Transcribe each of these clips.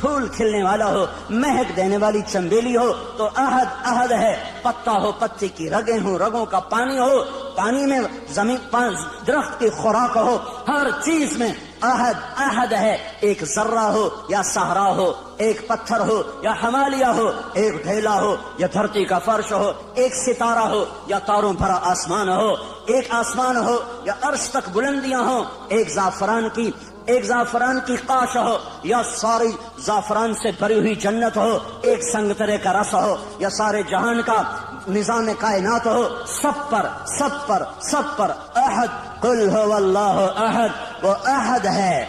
پھول کھلنے والا ہو، مہک دینے والی چنبیلی ہو تو احد احد ہے، پتا ہو پتے کی رگیں ہوں، رگوں کا پانی ہو، پانی میں زمین درخت کی خوراک ہو، ہر چیز میں احد احد ہے۔ ایک ذرہ ہو یا صحرا ہو، ایک پتھر ہو یا ہمالیہ ہو، ایک ڈھیلا ہو یا دھرتی کا فرش ہو، ایک ستارہ ہو یا تاروں بھرا آسمان ہو، ایک آسمان ہو یا عرش تک بلندیاں ہوں، ایک زعفران کی قاش ہو یا ساری زعفران سے بھری ہوئی جنت ہو، ایک سنگترے کا رس ہو یا سارے جہان کا نظام کائنات ہو، سب پر احد، قل هو اللہ احد، وہ احد ہے،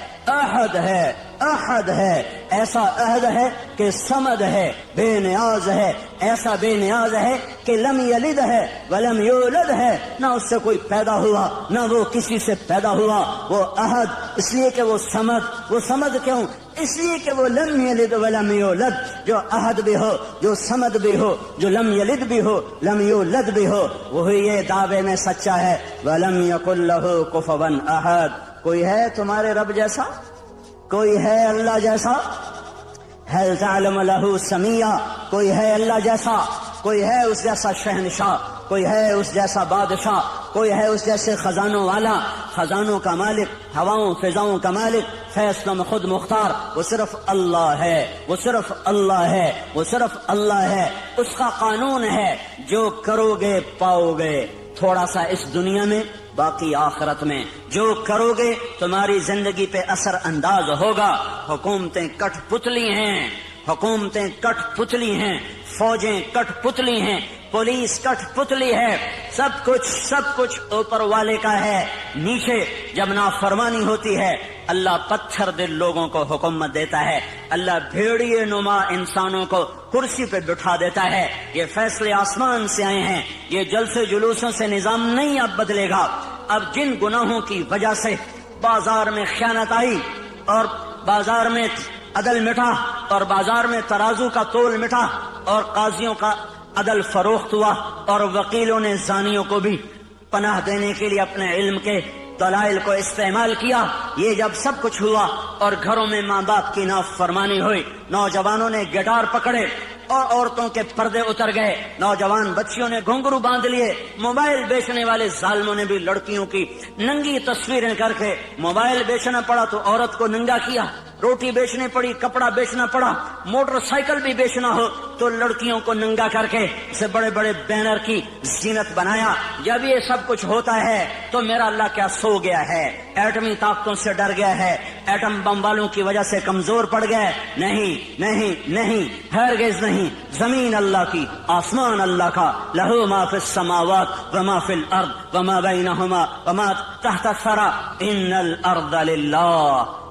ایسا عہد ہے کہ صمد ہے، بے نیاز ہے، ایسا بے نیاز ہے کہ لم یلد ہے ولم یولد ہے، نہ اس سے کوئی پیدا ہوا نہ وہ کسی سے پیدا ہوا، وہ عہد اس لیے کہ وہ صمد کیوں؟ اس لیے کہ وہ لم یلد ولم یولد، جو عہد بھی ہو، جو صمد بھی ہو، جو لم یلد بھی ہو، لم یولد بھی ہو، وہی یہ دعوے میں سچا ہے، ولم یکن لہ کفوا احد۔ کوئی ہے تمہارے رب جیسا؟ کوئی ہے اللہ جیسا؟ هل تعلم له سمیہ؟ کوئی ہے اللہ جیسا؟ کوئی ہے اس جیسا شہنشاہ؟ کوئی ہے اس جیسا بادشاہ؟ کوئی ہے اس جیسے خزانوں والا، خزانوں کا مالک، ہواؤں فضاؤں کا مالک، فیصلوں میں خود مختار؟ وہ صرف اللہ ہے، وہ صرف اللہ ہے، وہ صرف اللہ ہے۔ اس کا قانون ہے جو کرو گے پاؤ گے، تھوڑا سا اس دنیا میں باقی آخرت میں، جو کرو گے تمہاری زندگی پہ اثر انداز ہوگا۔ حکومتیں کٹ پتلی ہیں، فوجیں کٹ پتلی ہیں، پولیس کٹ پتلی ہے، سب کچھ اوپر والے کا ہے۔ نیچے جب نافرمانی ہوتی ہے اللہ پتھر دل لوگوں کو حکومت دیتا ہے، اللہ بھیڑیے نما انسانوں کو کرسی پہ بٹھا دیتا ہے۔ یہ فیصلے آسمان سے آئے ہیں، یہ جلسے جلوسوں سے نظام نہیں اب بدلے گا۔ اب جن گناہوں کی وجہ سے بازار میں خیانت آئی اور بازار میں عدل مٹا اور بازار میں ترازو کا تول مٹا اور قاضیوں کا عدل فروخت ہوا اور وکیلوں نے زانیوں کو بھی پناہ دینے کے لیے اپنے علم کے دلائل کو استعمال کیا، یہ جب سب کچھ ہوا اور گھروں میں ماں باپ کی نافرمانی ہوئی، نوجوانوں نے گٹار پکڑے اور عورتوں کے پردے اتر گئے، نوجوان بچیوں نے گھنگرو باندھ لیے، موبائل بیچنے والے ظالموں نے بھی لڑکیوں کی ننگی تصویریں کر کے، موبائل بیچنا پڑا تو عورت کو ننگا کیا، روٹی بیچنی پڑی، کپڑا بیچنا پڑا، موٹر سائیکل بھی بیچنا ہو تو لڑکیوں کو ننگا کر کے اسے بڑے بڑے بینر کی زینت بنایا۔ جب یہ سب کچھ ہوتا ہے تو میرا اللہ کیا سو گیا ہے؟ ایٹمی طاقتوں سے ڈر گیا ہے؟ ایٹم بم والوں کی وجہ سے کمزور پڑ گیا؟ نہیں، ہرگز نہیں۔ زمین اللہ کی، آسمان اللہ کا، لہو ما فی السماوات وما فی الارض وما بینہما وما تحت الثری،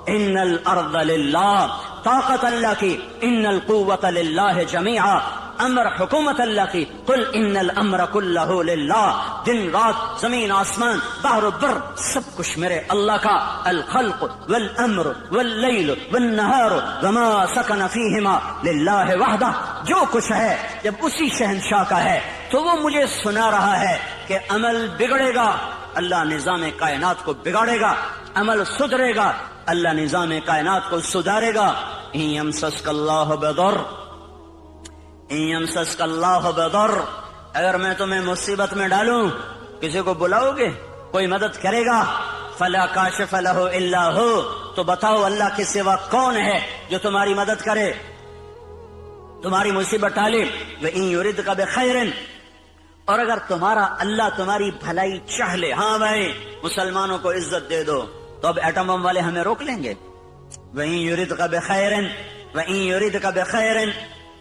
ان الارض للہ، طاقت اللہ کی، ان القوت للہ جمیعا، امر حکومت اللہ کی، قل ان الامر کلہ للہ، دن رات زمین آسمان بحر و بر سب کچھ میرے اللہ کا، الخلق والامر واللیل والنہار وما سکن فیہما للہ وحدہ، جو کچھ ہے جب اسی شہنشاہ کا ہے تو وہ مجھے سنا رہا ہے کہ عمل بگڑے گا اللہ نظام کائنات کو بگاڑے گا، عمل سدھرے گا اللہ نظام کائنات کو سدھارے گا۔ ان یمسسک اللہ بضر، اگر میں تمہیں مصیبت میں ڈالوں کسی کو بلاؤ گے، کوئی مدد کرے گا؟ فلا کاشف لہ الا ہو، تو بتاؤ اللہ کے سوا کون ہے جو تمہاری مدد کرے، تمہاری مصیبت ٹالے؟ وَإِن يُرِدْكَ بِخَيْرٍ، اور اگر تمہارا اللہ تمہاری بھلائی چاہ لے، ہاں بھائی مسلمانوں کو عزت دے دو، تو اب ایٹم بم والے ہمیں روک لیں گے؟ وَإِن يُرِدْكَ بِخَيْرٍ وَإِن يُرِدْكَ بِخَيْرٍ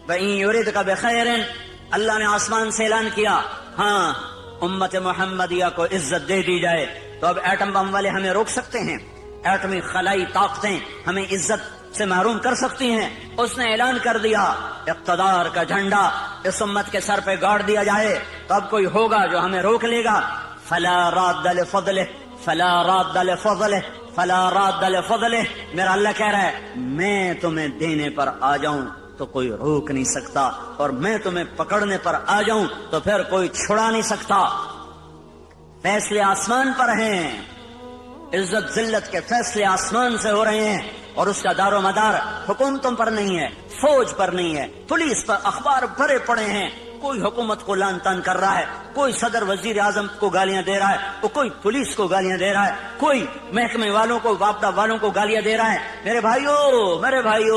وَإِن يُرِدْكَ بِخَيْرٍ، اللہ نے آسمان سے اعلان کیا ہاں امت محمدیہ کو عزت دے دی جائے، تو اب ایٹم بم والے ہمیں روک سکتے ہیں؟ ایٹمی خلائی طاقتیں ہمیں عزت سے محروم کر سکتی ہیں؟ اس نے اعلان کر دیا اقتدار کا جھنڈا اس امت کے سر پہ گاڑ دیا جائے، تو اب کوئی ہوگا جو ہمیں روک لے گا؟ فلا راد لفضلہ، فلا راد لفضلہ، فلا راد لفضلہ، میرا اللہ کہہ رہا ہے میں تمہیں دینے پر آ جاؤں تو کوئی روک نہیں سکتا، اور میں تمہیں پکڑنے پر آ جاؤں تو پھر کوئی چھڑا نہیں سکتا۔ فیصلے آسمان پر ہیں، عزت ذلت کے فیصلے آسمان سے ہو رہے ہیں، اور اس کا دار و مدار حکومتوں پر نہیں ہے، فوج پر نہیں ہے، پولیس پر اخبار بھرے پڑے ہیں، کوئی حکومت کو لان تان کر رہا ہے، کوئی صدر وزیر اعظم کو گالیاں دے رہا ہے، اور کوئی پولیس کو گالیاں دے رہا ہے، کوئی محکمے والوں کو، واپڈا والوں کو گالیاں دے رہا ہے۔ میرے بھائیو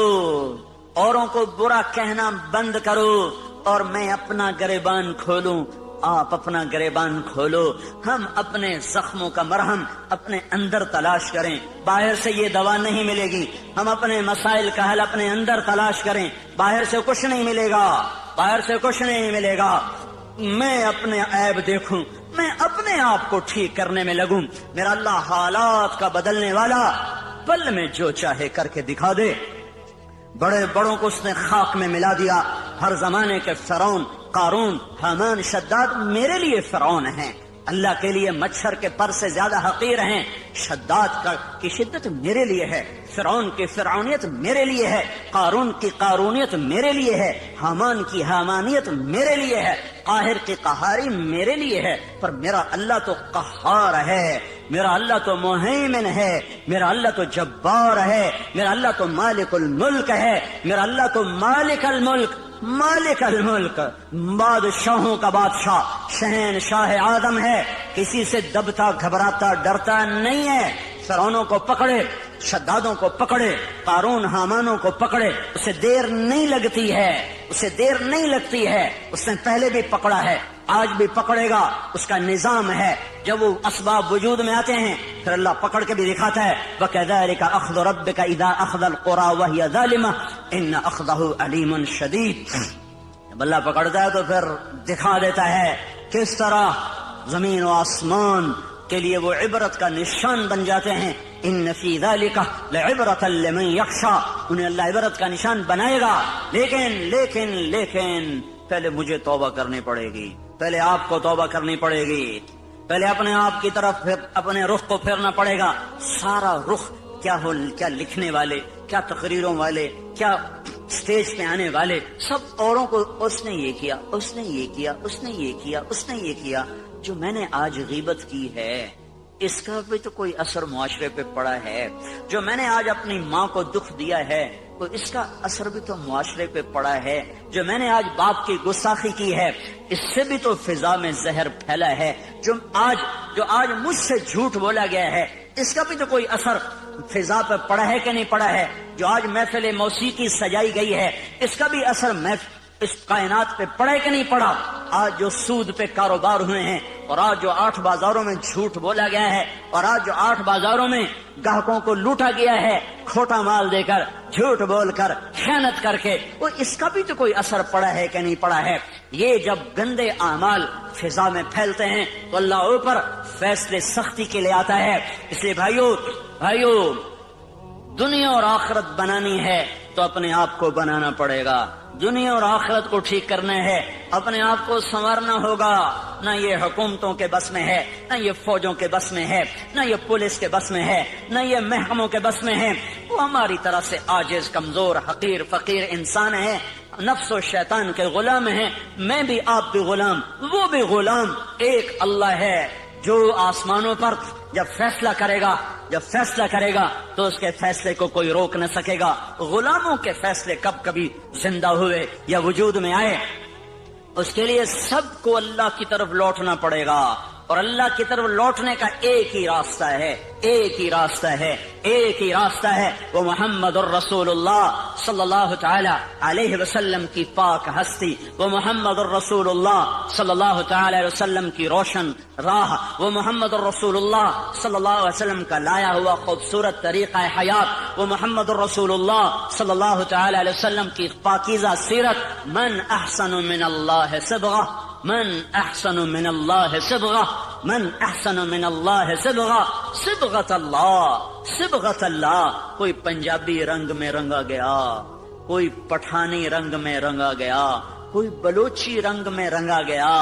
اوروں کو برا کہنا بند کرو اور میں اپنا گریبان کھولوں، آپ اپنا گریبان کھولو۔ ہم اپنے زخموں کا مرہم اپنے اندر تلاش کریں، باہر سے یہ دوا نہیں ملے گی۔ ہم اپنے مسائل کا حل اپنے اندر تلاش کریں، باہر سے کچھ نہیں ملے گا، باہر سے کچھ نہیں ملے گا۔ میں اپنے عیب دیکھوں، میں اپنے آپ کو ٹھیک کرنے میں لگوں۔ میرا اللہ حالات کا بدلنے والا، پل میں جو چاہے کر کے دکھا دے۔ بڑے بڑوں کو اس نے خاک میں ملا دیا۔ ہر زمانے کے فرعون، قارون، حامان، شداد میرے لیے فرعون ہیں، اللہ کے لیے مچھر کے پر سے زیادہ حقیر ہیں۔ شداد کی شدت میرے لیے ہے، فرعون کی فرعونیت میرے لیے ہے، قارون کی قارونیت میرے لیے ہے، حامان کی حامانیت میرے لیے ہے، قاہر کی قہاری میرے لیے ہے۔ پر میرا اللہ تو قہار ہے، میرا اللہ تو مہیمن ہے، میرا اللہ تو جبار ہے، میرا اللہ تو مالک الملک ہے، میرا اللہ تو مالک الملک، مالک الملک، بادشاہوں کا بادشاہ، شہنشاہ آدم ہے، کسی سے دبتا گھبراتا ڈرتا نہیں ہے۔ فرعونوں کو پکڑے، شدادوں کو پکڑے، قارون حامانوں کو پکڑے، اسے دیر نہیں لگتی ہے، اسے دیر نہیں لگتی ہے۔ اس نے پہلے بھی پکڑا ہے، آج بھی پکڑے گا، اس کا نظام ہے۔ جب وہ اسباب وجود میں آتے ہیں پھر اللہ پکڑ کے بھی دکھاتا ہے، وَكَذَلِكَ أَخْذُ رَبِّكَ إِذَا أَخْذَ الْقُرَى وَهِيَ ظَالِمَةٌ إِنَّ أَخْذَهُ أَلِيمٌ شَدِيدٌ۔ جب اللہ پکڑتا ہے تو پھر دکھا دیتا ہے کس طرح زمین و آسمان کے لیے وہ عبرت کا نشان بن جاتے ہیں۔ ان فی ذلک لعبرۃ لمن یخشی، انہیں اللہ عبرت کا نشان بنائے گا۔ لیکن پہلے مجھے توبہ کرنی پڑے گی، پہلے آپ کو توبہ کرنی پڑے گی، پہلے اپنے آپ کی طرف اپنے رخ کو پھیرنا پڑے گا۔ سارا رخ کیا لکھنے والے، کیا تقریروں والے، کیا اسٹیج پہ آنے والے، سب اوروں کو اس نے یہ کیا، اس نے یہ کیا، اس نے یہ کیا، اس نے یہ کیا۔ جو میں نے آج غیبت کی ہے اس کا بھی تو کوئی اثر معاشرے پہ پڑا ہے، جو میں نے آج اپنی ماں کو دکھ دیا ہے تو اس کا اثر بھی تو معاشرے پہ پڑا ہے، جو میں نے آج باپ کی گستاخی کی ہے اس سے بھی تو فضا میں زہر پھیلا ہے، جو آج مجھ سے جھوٹ بولا گیا ہے اس کا بھی تو کوئی اثر فضا پہ پڑا ہے کہ نہیں پڑا ہے، جو آج محفل موسیقی سجائی گئی ہے اس کا بھی اثر اس کائنات پہ پڑا ہے کہ نہیں پڑا۔ آج جو سود پہ کاروبار ہوئے ہیں، اور آج جو 8 بازاروں میں جھوٹ بولا گیا ہے، اور آج جو 8 بازاروں میں گاہکوں کو لوٹا گیا ہے کھوٹا مال دے کر، جھوٹ بول کر، خیانت کر کے، وہ اس کا بھی تو کوئی اثر پڑا ہے کہ نہیں پڑا ہے۔ یہ جب گندے اعمال فضا میں پھیلتے ہیں تو اللہ اوپر فیصلے سختی کے لیے آتا ہے۔ اس لیے بھائیو دنیا اور آخرت بنانی ہے تو اپنے آپ کو بنانا پڑے گا، دنیا اور آخرت کو ٹھیک کرنا ہے، اپنے آپ کو سنوارنا ہوگا۔ نہ یہ حکومتوں کے بس میں ہے، نہ یہ فوجوں کے بس میں ہے، نہ یہ پولیس کے بس میں ہے، نہ یہ محکموں کے بس میں ہے۔ وہ ہماری طرح سے عاجز، کمزور، حقیر، فقیر انسان ہے، نفس و شیطان کے غلام ہیں۔ میں بھی، آپ بھی غلام، وہ بھی غلام۔ ایک اللہ ہے جو آسمانوں پر جب فیصلہ کرے گا تو اس کے فیصلے کو کوئی روک نہ سکے گا۔ غلاموں کے فیصلے کبھی زندہ ہوئے یا وجود میں آئے، اس کے لیے سب کو اللہ کی طرف لوٹنا پڑے گا، اور اللہ کی طرف لوٹنے کا ایک ہی راستہ ہے، وہ محمد الرسول اللہ صلی اللہ تعالی علیہ وسلم کی پاک ہستی، وہ محمد الرسول اللہ صلی اللہ تعالی علیہ وسلم کی روشن راہ، وہ محمد الرسول اللہ صلی اللہ علیہ وسلم کا لایا ہوا خوبصورت طریقہ حیات، وہ محمد الرسول اللہ صلی اللہ تعالی علیہ وسلم کی پاکیزہ سیرت۔ من احسن من اللہ صبغہ، من احسن من اللہ صبغہ، من احسن من اللہ صبغہ، صبغۃ اللہ۔ کوئی پنجابی رنگ میں رنگا گیا، کوئی پٹھانی رنگ میں رنگا گیا، کوئی بلوچی رنگ میں رنگا گیا،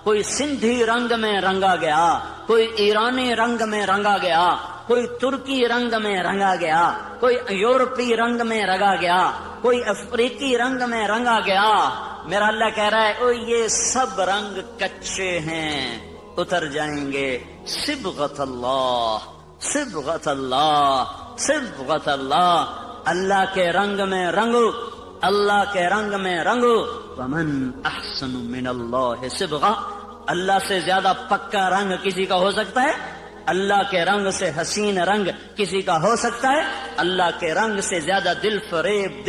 کوئی سندھی رنگ میں رنگا گیا، کوئی ایرانی رنگ میں رنگا گیا، کوئی ترکی رنگ میں رنگا گیا، کوئی یورپی رنگ میں رنگا گیا، کوئی افریقی رنگ میں رنگا گیا۔ میرا اللہ کہہ رہا ہے یہ سب رنگ کچے ہیں، اتر جائیں گے۔ صبغۃ اللہ، صبغۃ اللہ، صبغۃ اللہ، اللہ کے رنگ میں رنگو، اللہ کے رنگ میں رنگو. ومن احسن من اللہ صبغہ، اللہ سے زیادہ پکا رنگ کسی کا ہو سکتا ہے؟ اللہ کے رنگ سے حسین رنگ کسی کا ہو سکتا ہے؟ اللہ کے رنگ سے زیادہ دل فریب،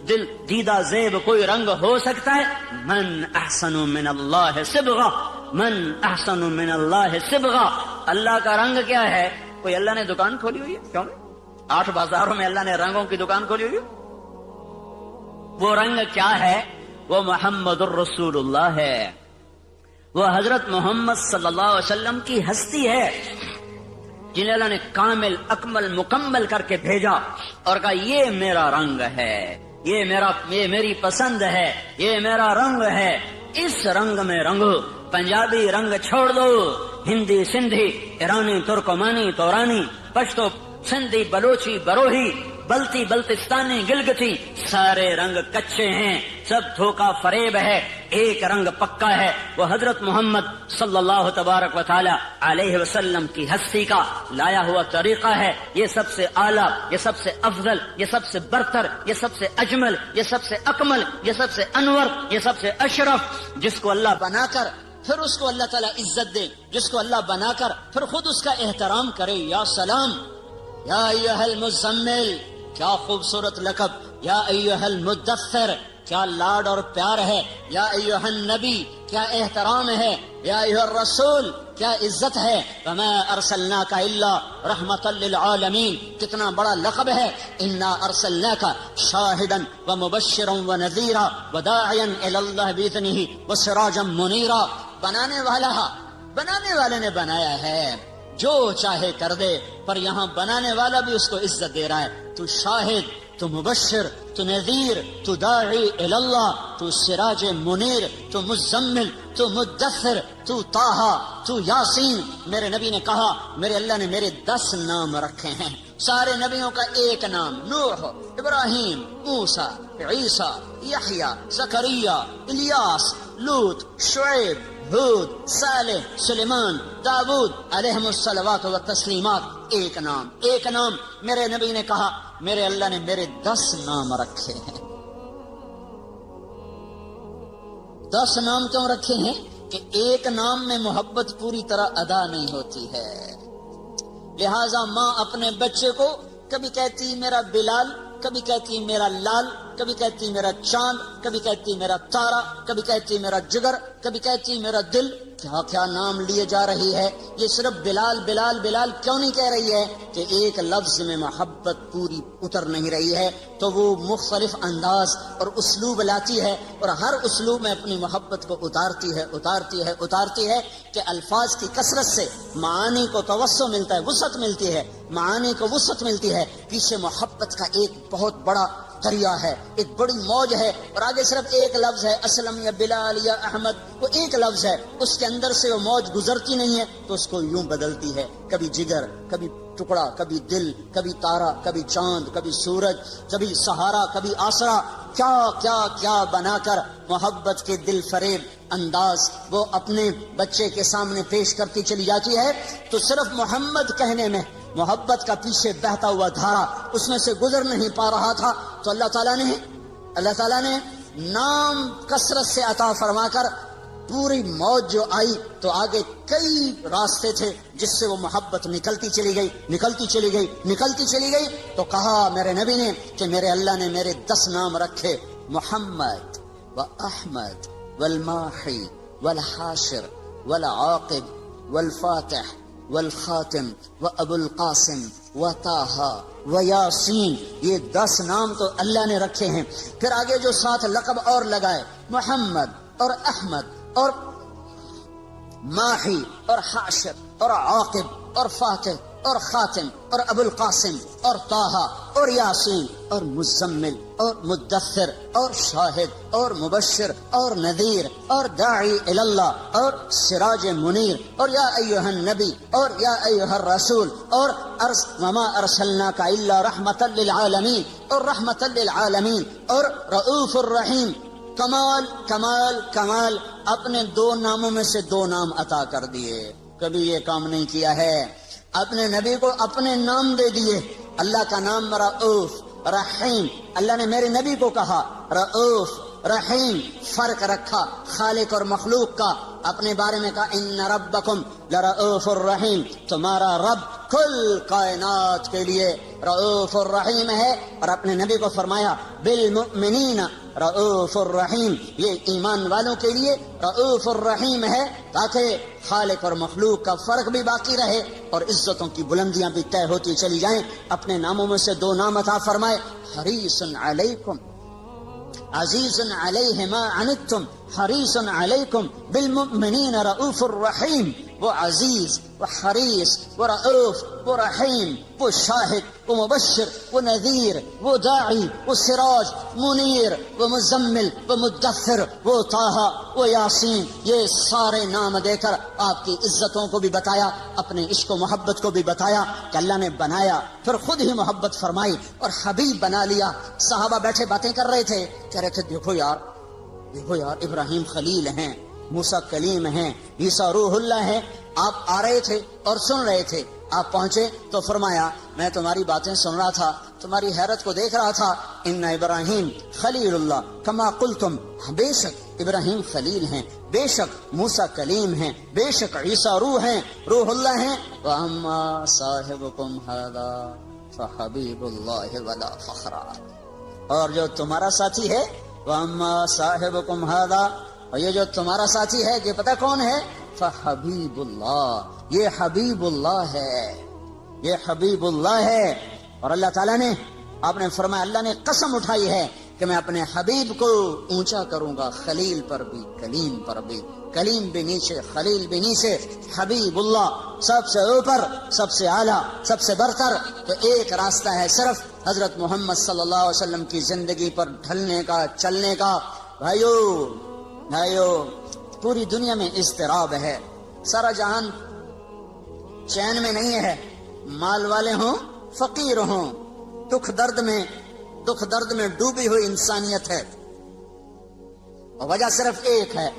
دل دیدہ زیب کوئی رنگ ہو سکتا ہے؟ من احسن من اللہ صبغہ، من احسن من اللہ صبغہ. اللہ کا رنگ کیا ہے؟ کوئی اللہ نے دکان کھولی ہوئی ہے؟ کیوں نہیں؟ 8 بازاروں میں اللہ نے رنگوں کی دکان کھولی ہوئی ہے. وہ رنگ کیا ہے؟ وہ محمد الرسول اللہ ہے، وہ حضرت محمد صلی اللہ علیہ وسلم کی ہستی ہے جنہیں اللہ نے کامل اکمل مکمل کر کے بھیجا اور کہا یہ میرا رنگ ہے، یہ میری پسند ہے، یہ میرا رنگ ہے، اس رنگ میں رنگو. پنجابی رنگ چھوڑ دو، ہندی سندھی ایرانی ترکمانی تورانی پشتو سندھی بلوچی بروہی بلتی بلتستانی گلگتی، سارے رنگ کچے ہیں، سب دھوکہ فریب ہے. ایک رنگ پکا ہے، وہ حضرت محمد صلی اللہ تبارک و تعالی علیہ وسلم کی ہستی کا لایا ہوا طریقہ ہے. یہ سب سے اعلیٰ، یہ سب سے افضل، یہ سب سے برتر، یہ سب سے اجمل، یہ سب سے اکمل، یہ سب سے انور، یہ سب سے اشرف. جس کو اللہ بنا کر پھر اس کو اللہ تعالیٰ عزت دے، جس کو اللہ بنا کر پھر خود اس کا احترام کرے. یا سلام، یا ایھا المزمل، کیا خوبصورت لقب. یا ایھا المدثر، کیا لاڈ اور پیار ہے. یا ایھا النبی، کیا احترام ہے. یا ایھا الرسول، کیا عزت ہے. وما ارسلناک الا رحمتا للعالمین، کتنا بڑا لقب ہے. انا ارسلناک شاہدا ومبشرا ونذیرا وداعیا الی اللہ باذنہ وسراجا منیرا. بنانے والے نے بنایا ہے، جو چاہے کر دے، پر یہاں بنانے والا بھی اس کو عزت دے رہا ہے. تو شاہد، تو مبشر، تو نذیر، تو داعی الی اللہ، تو سراج منیر، تو مزمل، تو مدثر، تو طٰہٰ، تو یاسین. میرے نبی نے کہا میرے اللہ نے میرے 10 نام رکھے ہیں. سارے نبیوں کا ایک نام، نوح، ابراہیم، موسیٰ، عیسیٰ، یحییٰ، زکریا، الیاس، لوط، شعیب، ہود، صالح، سلیمان، داؤد علیہم الصلوات والتسلیمات. ایک نام، ایک نام. میرے نبی نے کہا میرے اللہ نے میرے 10 نام رکھے ہیں. 10 نام کیوں رکھے ہیں؟ کہ ایک نام میں محبت پوری طرح ادا نہیں ہوتی ہے. لہذا ماں اپنے بچے کو کبھی کہتی میرا بلال، کبھی کہتی میرا لال، کبھی کہتی میرا چاند، کبھی کہتی میرا تارا، کبھی کہتی میرا جگر، کبھی کہتی میرا دل. کیا کیا نام لیے جا رہی ہے. یہ صرف بلال بلال بلال کیوں نہیں کہہ رہی ہے؟ کہ ایک لفظ میں محبت پوری اتر نہیں رہی ہے، تو وہ مختلف انداز اور اسلوب لاتی ہے، اور ہر اسلوب میں اپنی محبت کو اتارتی ہے کہ الفاظ کی کثرت سے معانی کو توسع ملتا ہے، وسعت ملتی ہے، معانی کو وسعت ملتی ہے. پیچھے محبت کا ایک بہت بڑا دریا ہے، ایک بڑی موج ہے، اور آگے صرف ایک لفظ ہے، اسلم یا بلال یا احمد، وہ ایک لفظ ہے. اس کے اندر سے وہ موج گزرتی نہیں ہے تو اس کو یوں بدلتی ہے، کبھی جگر، کبھی ٹکڑا، کبھی دل، کبھی تارا، کبھی چاند، کبھی سورج، کبھی سہارا، کبھی آسرا. کیا کیا کیا بنا کر محبت کے دل فریب انداز وہ اپنے بچے کے سامنے پیش کرتی چلی جاتی ہے. تو صرف محمد کہنے میں محبت کا پیچھے بہتا ہوا دھارا اس میں سے گزر نہیں پا رہا تھا. تو اللہ تعالیٰ نے نام کثرت سے عطا فرما کر پوری موج جو آئی تو آگے کئی راستے تھے جس سے وہ محبت نکلتی چلی گئی. تو کہا میرے نبی نے کہ میرے اللہ نے میرے 10 نام رکھے، محمد و احمد والماحی والحاشر والعاقب والفاتح والخاتم و ابو القاسم و طٰہٰ و یاسین. یہ 10 نام تو اللہ نے رکھے ہیں. پھر آگے جو 7 لقب اور لگائے، محمد اور احمد اور ماحی اور حاشر اور عاقب اور فاتح اور خاتم اور ابو القاسم اور طٰہٰ اور یاسین اور مزمل اور مدثر اور شاہد اور مبشر اور نذیر اور داعی الی اللہ اور سراج منیر اور یا ایھا النبی اور یا ایھا الرسول اور وما ارسلناک الا رحمتا للعالمین اور رحمتا للعالمین اور رؤوف الرحیم. کمال کمال کمال. اپنے 2 ناموں میں سے 2 نام عطا کر دیے. کبھی یہ کام نہیں کیا ہے. اپنے نبی کو اپنے نام دے دیے اللہ کا نام رؤوف رحیم. اللہ نے میرے نبی کو کہا رؤوف رحیم، فرق رکھا خالق اور مخلوق کا. اپنے بارے میں کہا ان ربکم لرؤوف الرحیم، تمہارا رب کل کائنات کے لیے رؤوف الرحیم ہے. اور اپنے نبی کو فرمایا بالمؤمنین رؤوف الرحیم، یہ ایمان والوں کے لیے رؤوف الرحیم ہے، تاکہ خالق اور مخلوق کا فرق بھی باقی رہے اور عزتوں کی بلندیاں بھی طے ہوتی چلی جائیں. اپنے ناموں میں سے 2 نام عطا فرمائے، حریص علیکم عزیز علیہ ما عنتم حریص علیکم بالمؤمنین رؤوف الرحیم. وہ عزیز، وہ حریص، وہ رؤوف، وہ رحیم، وہ شاہد، وہ مبشر، وہ نذیر، وہ داعی، وہ سراج منیر، وہ مزمل، وہ مدثر، وہ طٰہٰ، وہ یاسین. یہ سارے نام دے کر آپ کی عزتوں کو بھی بتایا، اپنے عشق و محبت کو بھی بتایا کہ اللہ نے بنایا پھر خود ہی محبت فرمائی اور حبیب بنا لیا. صحابہ بیٹھے باتیں کر رہے تھے، کہہ رہے تھے دیکھو یار ابراہیم خلیل ہیں، موسیٰ کلیم ہیں، عیسیٰ روح اللہ ہیں. آپ آ رہے تھے اور سن رہے تھے. آپ پہنچے تو فرمایا میں تمہاری باتیں سن رہا تھا، تمہاری حیرت کو دیکھ رہا تھا. ان ابراہیم خلیل اللہ کما قلتم، بے شک ابراہیم خلیل ہیں، بے شک موسیٰ کلیم ہیں، بے شک عیسیٰ روح اللہ ہیں. واما صاحبکم ھذا فحبیب اللہ ولا فخر، اور جو تمہارا ساتھی ہے واما صاحبکم ھذا، اور یہ جو تمہارا ساتھی ہے یہ پتہ کون ہے؟ فحبیب اللہ، یہ حبیب اللہ ہے، یہ حبیب اللہ ہے. اور اللہ تعالیٰ نے، آپ نے فرمایا اللہ نے قسم اٹھائی ہے کہ میں اپنے حبیب کو اونچا کروں گا، خلیل پر بھی کلیم پر بھی، کلیم بھی نیچے خلیل بھی نیچے، حبیب اللہ سب سے اوپر، سب سے اعلیٰ، سب سے برتر. تو ایک راستہ ہے صرف حضرت محمد صلی اللہ علیہ وسلم کی زندگی پر ڈھلنے کا، چلنے کا. بھائیو پوری دنیا میں اضطراب ہے، سارا جہان چین میں نہیں ہے. مال والے ہوں فقیر ہوں، دکھ درد میں ڈوبی ہوئی انسانیت ہے. اور وجہ صرف ایک ہے،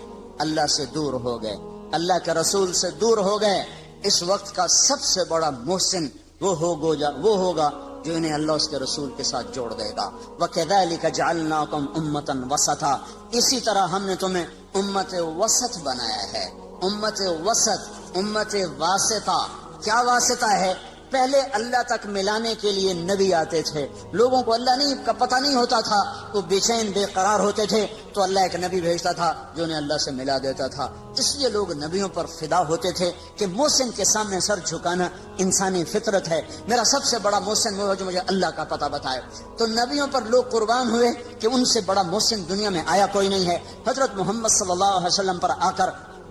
اللہ سے دور ہو گئے، اللہ کے رسول سے دور ہو گئے. اس وقت کا سب سے بڑا محسن وہ ہوگا جو انہیں اللہ اس کے رسول کے ساتھ جوڑ دے گا. وَكَذَلِكَ جَعَلْنَاكُمْ أُمَّةً وَسَطًا، اسی طرح ہم نے تمہیں امت وسط بنایا ہے. امت وسط، امت واسطہ. کیا واسطہ ہے؟ پہلے اللہ تک ملانے کے لیے نبی آتے تھے، لوگوں کو اللہ کا پتہ نہیں ہوتا تھا، وہ بے چین بے قرار ہوتے تھے، تو اللہ ایک نبی بھیجتا تھا جو انہیں اللہ سے ملا دیتا تھا. اس لیے لوگ نبیوں پر فدا ہوتے تھے کہ محسن کے سامنے سر جھکانا انسانی فطرت ہے. میرا سب سے بڑا محسن وہ جو مجھے اللہ کا پتہ بتائے. تو نبیوں پر لوگ قربان ہوئے کہ ان سے بڑا محسن دنیا میں آیا کوئی نہیں ہے. حضرت محمد صلی اللہ علیہ وسلم پر آ کر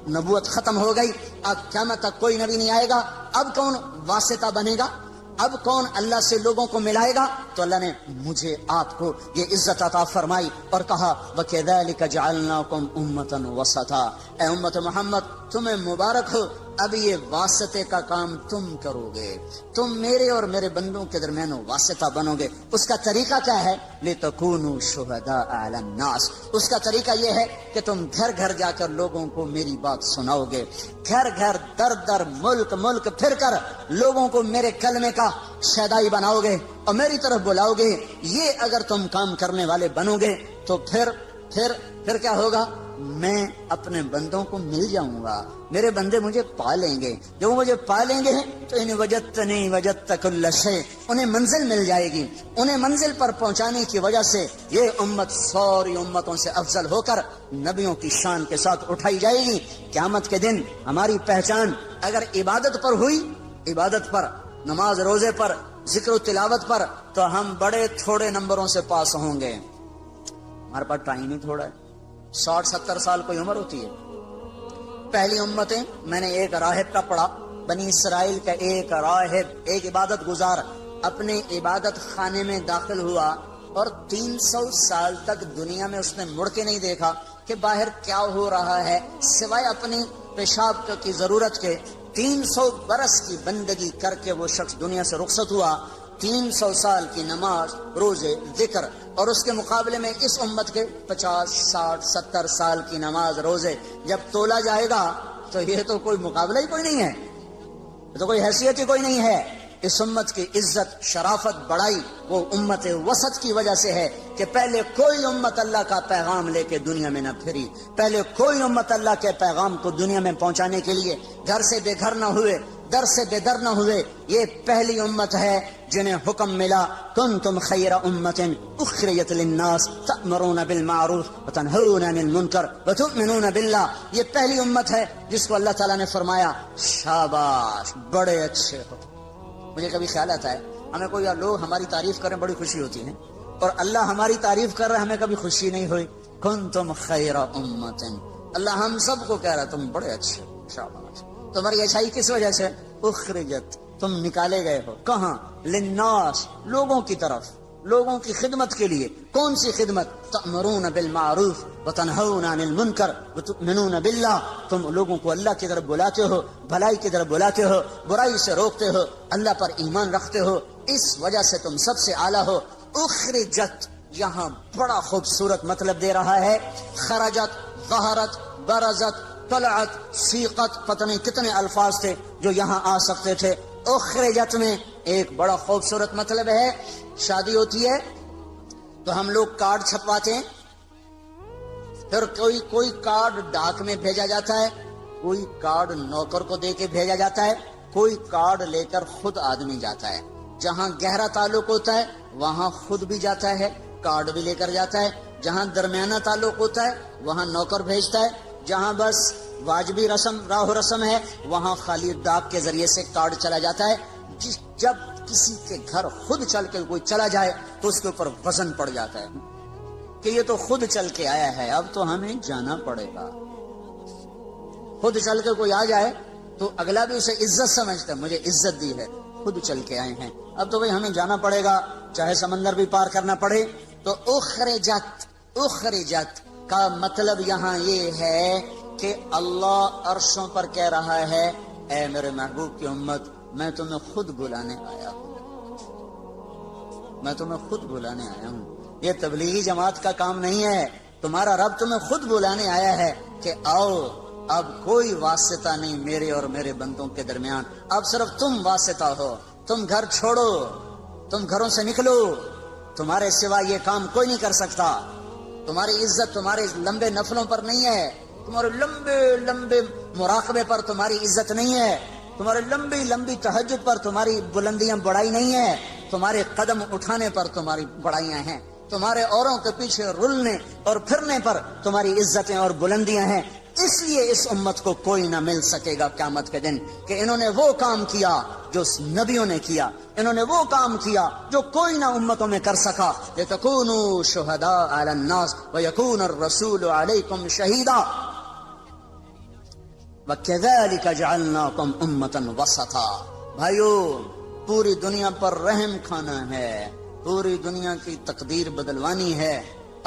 نبوت ختم ہو گئی، اب قیامت تک کوئی نبی نہیں آئے گا. اب کون واسطہ بنے گا؟ اب کون اللہ سے لوگوں کو ملائے گا؟ تو اللہ نے مجھے آپ کو یہ عزت عطا فرمائی اور کہا وَكَذَلِكَ جَعَلْنَاكُمْ أُمَّةً وَسَطًا. اے امت محمد تمہیں مبارک ہو، اب یہ واسطے کا کام تم کرو گے، تم میرے اور میرے بندوں کے درمیان واسطہ بنو گے. اس کا طریقہ کیا ہے؟ لِتَكُونُوا شُهَدَاءَ عَلَى النَّاسِ. اس کا طریقہ یہ ہے کہ تم گھر گھر جا کر لوگوں کو میری بات سناؤ گے، گھر گھر در در ملک پھر کر لوگوں کو میرے کلمے کا شیدائی بناؤ گے اور میری طرف بلاؤ گے. یہ اگر تم کام کرنے والے بنو گے تو پھر کیا ہوگا؟ میں اپنے بندوں کو مل جاؤں گا، میرے بندے مجھے پالیں گے. جب وہ مجھے پالیں گے تو ان وجدتنی وجدت کل شیء، انہیں منزل مل جائے گی. انہیں منزل پر پہنچانے کی وجہ سے یہ امت ساری امتوں سے افضل ہو کر نبیوں کی شان کے ساتھ اٹھائی جائے گی. قیامت کے دن ہماری پہچان اگر عبادت پر ہوئی، عبادت پر، نماز روزے پر، ذکر و تلاوت پر، تو ہم بڑے تھوڑے نمبروں سے پاس ہوں گے. ہمارے پاس ٹائم ہی تھوڑا ہے، 60-70 سال کوئی عمر ہوتی ہے. پہلی امتیں میں نے ایک راہب کا پڑھا، بنی اسرائیل کا ایک راہب، ایک عبادت گزار اپنے عبادت خانے میں داخل ہوا اور 300 سال تک دنیا میں اس نے مڑ کے نہیں دیکھا کہ باہر کیا ہو رہا ہے سوائے اپنی پیشاب کی ضرورت کے. 300 برس کی بندگی کر کے وہ شخص دنیا سے رخصت ہوا. 300 سال کی نماز، روزے، ذکر، اور اس کے مقابلے میں اس امت کے 50 60 70 سال کی نماز روزے جب تولا جائے گا تو یہ تو کوئی مقابلہ ہی کوئی نہیں ہے، تو کوئی حیثیت ہی کوئی نہیں ہے. اس امت کی عزت شرافت بڑائی وہ امت وسط کی وجہ سے ہے کہ پہلے کوئی امت اللہ کا پیغام لے کے دنیا میں نہ پھری، پہلے کوئی امت اللہ کے پیغام کو دنیا میں پہنچانے کے لیے گھر سے بے گھر نہ ہوئے، در سے بے در نہ ہوئے، یہ پہلی امت ہے جنہیں حکم ملا کنتم خیر امت اخرجت للناس تأمرون بالمعروف وتنہون عن المنکر وتؤمنون باللہ، یہ پہلی امت ہے جس کو اللہ تعالیٰ نے فرمایا شاباش بڑے اچھے ہو۔ مجھے کبھی خیال آتا ہے ہمیں کوئی لوگ ہماری تعریف کریں بڑی خوشی ہوتی ہے، اور اللہ ہماری تعریف کر رہا ہے ہمیں کبھی خوشی نہیں ہوئی۔ کنتم خیر امت، اللہ ہم سب کو کہہ رہا تم بڑے اچھے ہو، شاباش۔ تمہاری اچھائی کس وجہ سے؟ اخرجت، تم نکالے گئے ہو، کہاں؟ للناس، لوگوں کی طرف، لوگوں کی خدمت کے لیے۔ کون سی خدمت؟ تأمرون بالمعروف وتنہون عن المنکر وتؤمنون باللہ، تم لوگوں کو اللہ کی طرف بلاتے ہو، بھلائی کی طرف بلاتے ہو، برائی سے روکتے ہو، اللہ پر ایمان رکھتے ہو، اس وجہ سے تم سب سے اعلیٰ ہو۔ اخرجت یہاں بڑا خوبصورت مطلب دے رہا ہے، خرجت، ظہرت، برزت، طلعت، سیقت، پتہ نہیں کتنے الفاظ تھے جو یہاں آ سکتے تھے۔ اخرجت میں ایک بڑا خوبصورت مطلب ہے، شادی ہوتی ہے تو ہم لوگ کارڈ چھپواتے ہیں، پھر کوئی کارڈ ڈاک میں بھیجا جاتا ہے، کوئی کارڈ نوکر کو دے کے بھیجا جاتا ہے، کوئی کارڈ لے کر خود آدمی جاتا ہے۔ جہاں گہرا تعلق ہوتا ہے وہاں خود بھی جاتا ہے، کارڈ بھی لے کر جاتا ہے، جہاں درمیانہ تعلق ہوتا ہے وہاں نوکر بھیجتا ہے، جہاں بس واجبی رسم راہ و رسم ہے وہاں خالی ڈاک کے ذریعے سے کارڈ چلا جاتا ہے۔ جب کسی کے گھر خود چل کے کوئی چلا جائے تو اس کے اوپر وزن پڑ جاتا ہے کہ یہ تو خود چل کے آیا ہے، اب تو ہمیں جانا پڑے گا۔ خود چل کے کوئی آ جائے تو اگلا بھی اسے عزت سمجھتا ہے، مجھے عزت دی ہے، خود چل کے آئے ہیں، اب تو بھئی ہمیں جانا پڑے گا، چاہے سمندر بھی پار کرنا پڑے۔ تو اخرجت کا مطلب یہاں یہ ہے کہ اللہ عرشوں پر کہہ رہا ہے اے میرے محبوب کی امت، میں تمہیں خود بلانے آیا ہوں، میں تمہیں خود بلانے آیا ہوں۔ یہ تبلیغی جماعت کا کام نہیں ہے، تمہارا رب تمہیں خود بلانے آیا ہے کہ آؤ، اب کوئی واسطہ نہیں میرے اور میرے بندوں کے درمیان، اب صرف تم واسطہ ہو، تم گھر چھوڑو، تم گھروں سے نکلو، تمہارے سوا یہ کام کوئی نہیں کر سکتا۔ تمہاری عزت تمہارے لمبے نفلوں پر نہیں ہے، تمہارے لمبے لمبے مراقبے پر تمہاری عزت نہیں ہے، تمہارے لمبی لمبی تہجد پر تمہاری بلندیاں بڑائی نہیں ہے، تمہارے قدم اٹھانے پر تمہاری بڑائیاں ہیں، تمہارے اوروں کے پیچھے رلنے اور پھرنے پر تمہاری عزتیں اور بلندیاں ہیں۔ اس لیے اس امت کو کوئی نہ مل سکے گا قیامت کے دن کہ انہوں نے وہ کام کیا جو نبیوں نے کیا، انہوں نے وہ کام کیا جو کوئی نہ امتوں میں کر سکا۔ لِتَكُونُوا شُهَدَاءَ عَلَى النَّاسِ وَيَكُونَ الرَّسُولُ عَلَيْكُمْ شَهِيدًا وَكَذَلِكَ جَعَلْنَاكُمْ أُمَّةً وَسَطًا۔ بھائیو، پوری دنیا پر رحم کھانا ہے، پوری دنیا کی تقدیر بدلوانی ہے،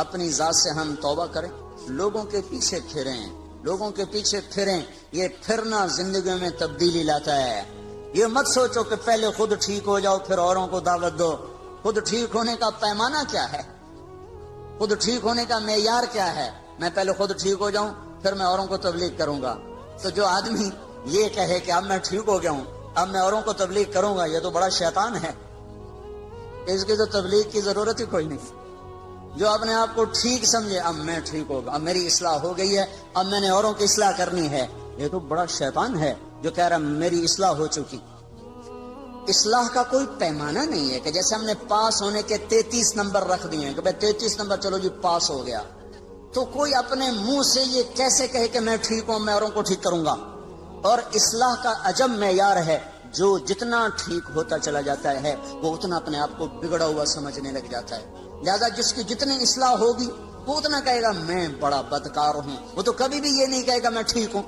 اپنی ذات سے ہم توبہ کریں، لوگوں کے پیچھے پھریں، لوگوں کے پیچھے پھریں۔ یہ پھرنا زندگی میں تبدیلی لاتا ہے۔ یہ مت سوچو کہ پہلے خود ٹھیک ہو جاؤ پھر اوروں کو دعوت دو۔ خود ٹھیک ہونے کا پیمانہ کیا ہے؟ خود ٹھیک ہونے کا معیار کیا ہے؟ میں پہلے خود ٹھیک ہو جاؤں پھر میں اوروں کو تبلیغ کروں گا۔ تو جو آدمی یہ کہے کہ اب میں ٹھیک ہو گیا ہوں، اب میں اوروں کو تبلیغ کروں گا، یہ تو بڑا شیطان ہے، اس کی تو تبلیغ کی ضرورت ہی کوئی نہیں۔ جو اپنے آپ کو ٹھیک سمجھے اب میں ٹھیک ہوگا، اب میری اصلاح ہو گئی ہے، اب میں نے اوروں کی اصلاح کرنی ہے، یہ تو بڑا شیطان ہے جو کہہ رہا میری اصلاح ہو چکی۔ اصلاح کا کوئی پیمانہ نہیں ہے کہ جیسے ہم نے پاس ہونے کے 33 نمبر رکھ دیے ہیں کہ بھائی 33 نمبر چلو جی پاس ہو گیا، تو کوئی اپنے منہ سے یہ کیسے کہے کہ میں ٹھیک ہوں، میں اوروں کو ٹھیک کروں گا۔ اور اصلاح کا عجب معیار ہے، جو جتنا ٹھیک ہوتا چلا جاتا ہے وہ اتنا اپنے آپ کو بگڑا ہوا سمجھنے لگ جاتا ہے۔ لہذا جس کی جتنی اصلاح ہوگی وہ اتنا کہے گا میں بڑا بدکار ہوں، وہ تو کبھی بھی یہ نہیں کہے گا میں ٹھیک ہوں،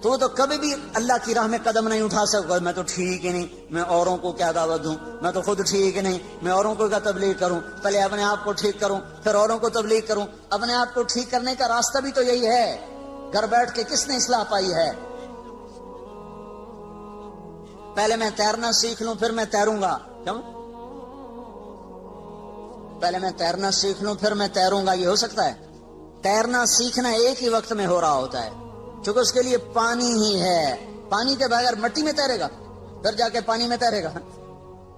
تو وہ تو کبھی بھی اللہ کی راہ میں قدم نہیں اٹھا سکتا، میں تو ٹھیک ہی نہیں، میں اوروں کو کیا دعوت دوں، میں تو خود ٹھیک نہیں، میں اوروں کو کیا تبلیغ کروں، پہلے اپنے آپ کو ٹھیک کروں پھر اوروں کو تبلیغ کروں۔ اپنے آپ کو ٹھیک کرنے کا راستہ بھی تو یہی ہے، گھر بیٹھ کے کس نے اصلاح پائی ہے؟ پہلے میں تیرنا سیکھ لوں پھر میں تیروں گا، کیوں؟ پہلے میں تیرنا سیکھ لوں پھر میں تیروں گا، یہ ہو سکتا ہے؟ تیرنا سیکھنا ایک ہی وقت میں ہو رہا ہوتا ہے، چونکہ اس کے لیے پانی ہی ہے، پانی کے بغیر مٹی میں تیرے گا، پھر جا کے پانی میں تیرے گا،